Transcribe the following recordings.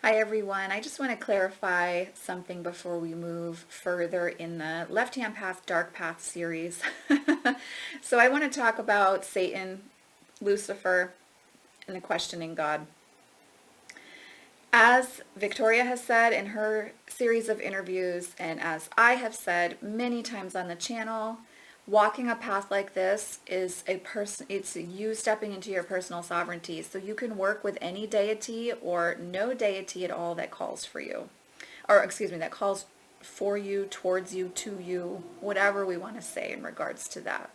Hi everyone. I just want to clarify something before we move further in the Left-Hand Path, Dark Path series. So I want to talk about Satan, Lucifer, and the questioning God. As Victoria has said in her series of interviews, and as I have said many times on the channel, walking a path like this is it's you stepping into your personal sovereignty. So you can work with any deity or no deity at all that calls for you. Or excuse me, that calls for you, towards you, to you, whatever we want to say in regards to that.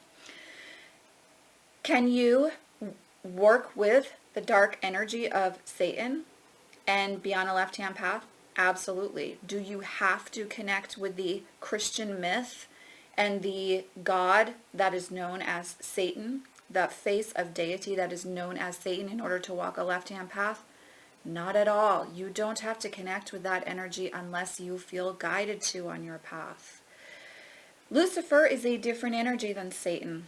Can you work with the dark energy of Satan and be on a left-hand path? Absolutely. Do you have to connect with the Christian myth and the God that is known as Satan, the face of deity that is known as Satan, in order to walk a left-hand path? Not at all. You don't have to connect with that energy unless you feel guided to on your path. Lucifer is a different energy than Satan.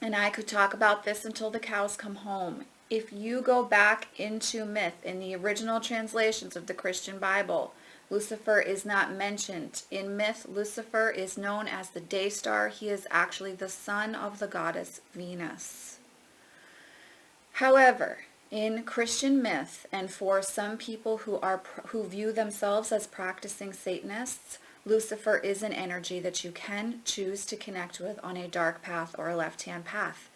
And I could talk about this until the cows come home. If you go back into myth, in the original translations of the Christian Bible, Lucifer is not mentioned. In myth, Lucifer is known as the day star. He is actually the son of the goddess Venus. However, in Christian myth, and for some people who view themselves as practicing Satanists, Lucifer is an energy that you can choose to connect with on a dark path or a left-hand path.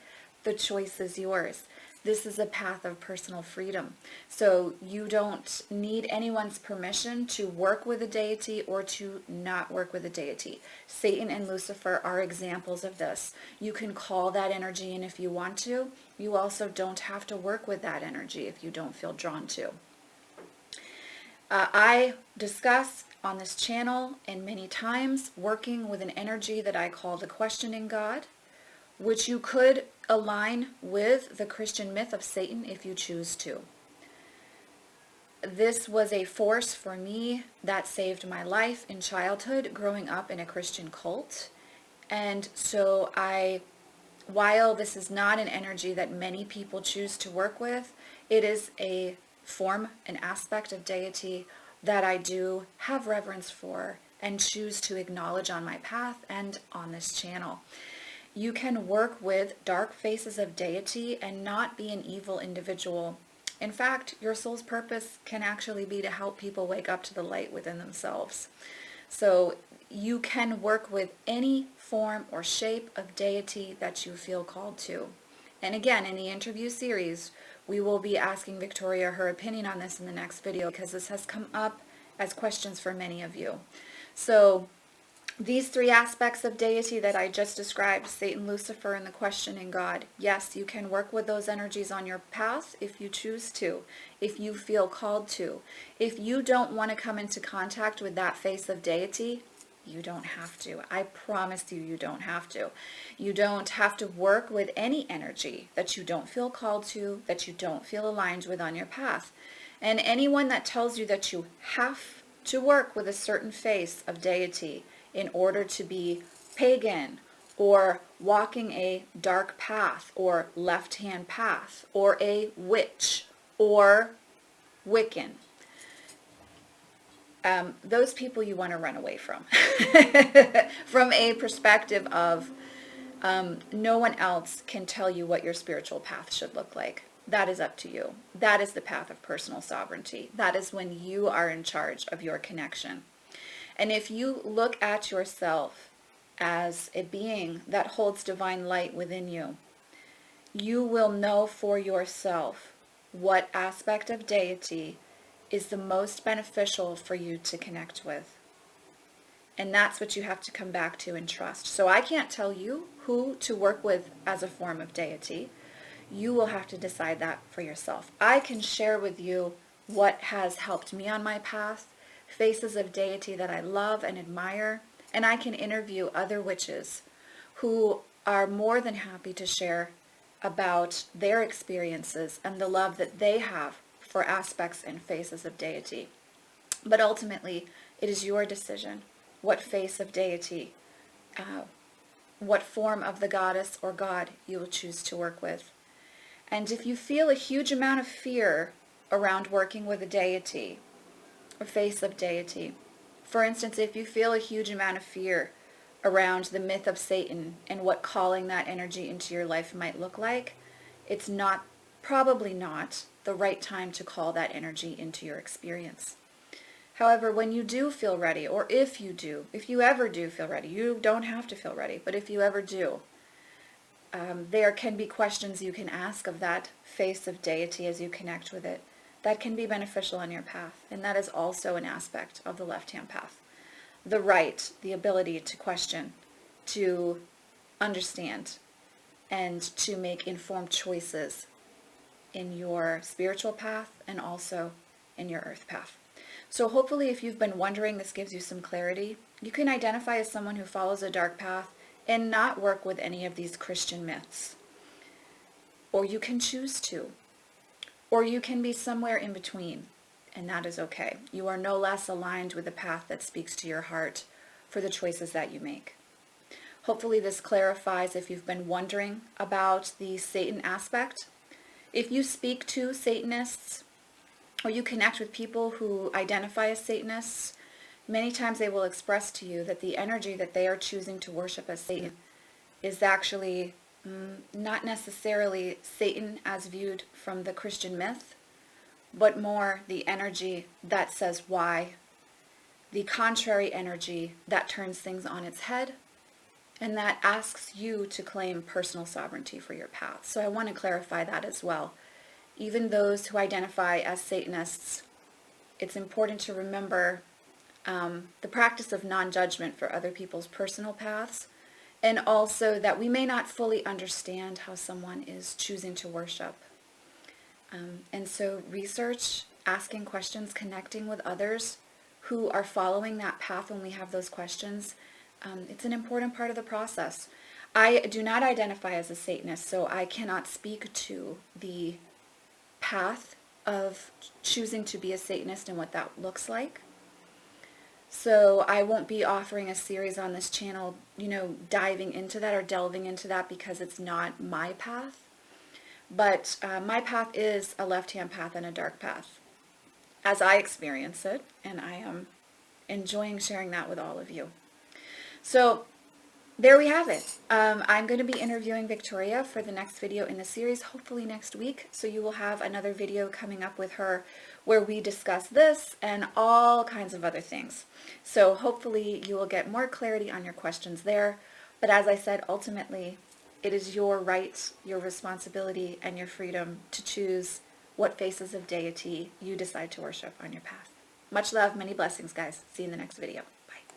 The choice is yours. This is a path of personal freedom. So you don't need anyone's permission to work with a deity or to not work with a deity. Satan and Lucifer are examples of this. You can call that energy in if you want to. You also don't have to work with that energy if you don't feel drawn to. I discuss on this channel and many times working with an energy that I call the questioning God, which you could align with the Christian myth of Satan if you choose to. This was a force for me that saved my life in childhood, growing up in a Christian cult. And so while this is not an energy that many people choose to work with, it is a form, an aspect of deity that I do have reverence for and choose to acknowledge on my path and on this channel. You can work with dark faces of deity and not be an evil individual. In fact, your soul's purpose can actually be to help people wake up to the light within themselves. So you can work with any form or shape of deity that you feel called to. And again, in the interview series, we will be asking Victoria her opinion on this in the next video, because this has come up as questions for many of you. So these three aspects of deity that I just described, Satan, Lucifer, and the questioning God, yes, you can work with those energies on your path if you choose to, if you feel called to. If you don't want to come into contact with that face of deity, you don't have to. I promise you, you don't have to. You don't have to work with any energy that you don't feel called to, that you don't feel aligned with on your path. And anyone that tells you that you have to work with a certain face of deity in order to be pagan or walking a dark path or left-hand path or a witch or Wiccan, those people you want to run away from. From a perspective of no one else can tell you what your spiritual path should look like. That is up to you. That is the path of personal sovereignty. That is when you are in charge of your connection. And if you look at yourself as a being that holds divine light within you, you will know for yourself what aspect of deity is the most beneficial for you to connect with. And that's what you have to come back to and trust. So I can't tell you who to work with as a form of deity. You will have to decide that for yourself. I can share with you what has helped me on my path, faces of deity that I love and admire, and I can interview other witches who are more than happy to share about their experiences and the love that they have for aspects and faces of deity. But ultimately, it is your decision what face of deity, what form of the goddess or God you will choose to work with. And if you feel a huge amount of fear around working with a deity or face of deity. For instance, if you feel a huge amount of fear around the myth of Satan and what calling that energy into your life might look like, it's probably not the right time to call that energy into your experience. However, when you do feel ready, or if you ever do feel ready, you don't have to feel ready, but if you ever do, there can be questions you can ask of that face of deity as you connect with it that can be beneficial on your path. And that is also an aspect of the left-hand path. The ability to question, to understand, and to make informed choices in your spiritual path and also in your earth path. So hopefully, if you've been wondering, this gives you some clarity. You can identify as someone who follows a dark path and not work with any of these Christian myths. Or you can choose to. Or you can be somewhere in between, and that is okay. You are no less aligned with the path that speaks to your heart for the choices that you make. Hopefully this clarifies if you've been wondering about the Satan aspect. If you speak to Satanists, or you connect with people who identify as Satanists, many times they will express to you that the energy that they are choosing to worship as Satan is actually not necessarily Satan as viewed from the Christian myth, but more the energy that says why, the contrary energy that turns things on its head, and that asks you to claim personal sovereignty for your path. So I want to clarify that as well. Even those who identify as Satanists, it's important to remember the practice of non-judgment for other people's personal paths, and also that we may not fully understand how someone is choosing to worship. And so research, asking questions, connecting with others who are following that path when we have those questions, it's an important part of the process. I do not identify as a Satanist, so I cannot speak to the path of choosing to be a Satanist and what that looks like. So I won't be offering a series on this channel, diving into that or delving into that because it's not my path. But my path is a left-hand path and a dark path, as I experience it, and I am enjoying sharing that with all of you. So there we have it. I'm going to be interviewing Victoria for the next video in the series, hopefully next week. So you will have another video coming up with her where we discuss this and all kinds of other things. So hopefully you will get more clarity on your questions there. But as I said, ultimately, it is your right, your responsibility, and your freedom to choose what faces of deity you decide to worship on your path. Much love, many blessings, guys. See you in the next video. Bye.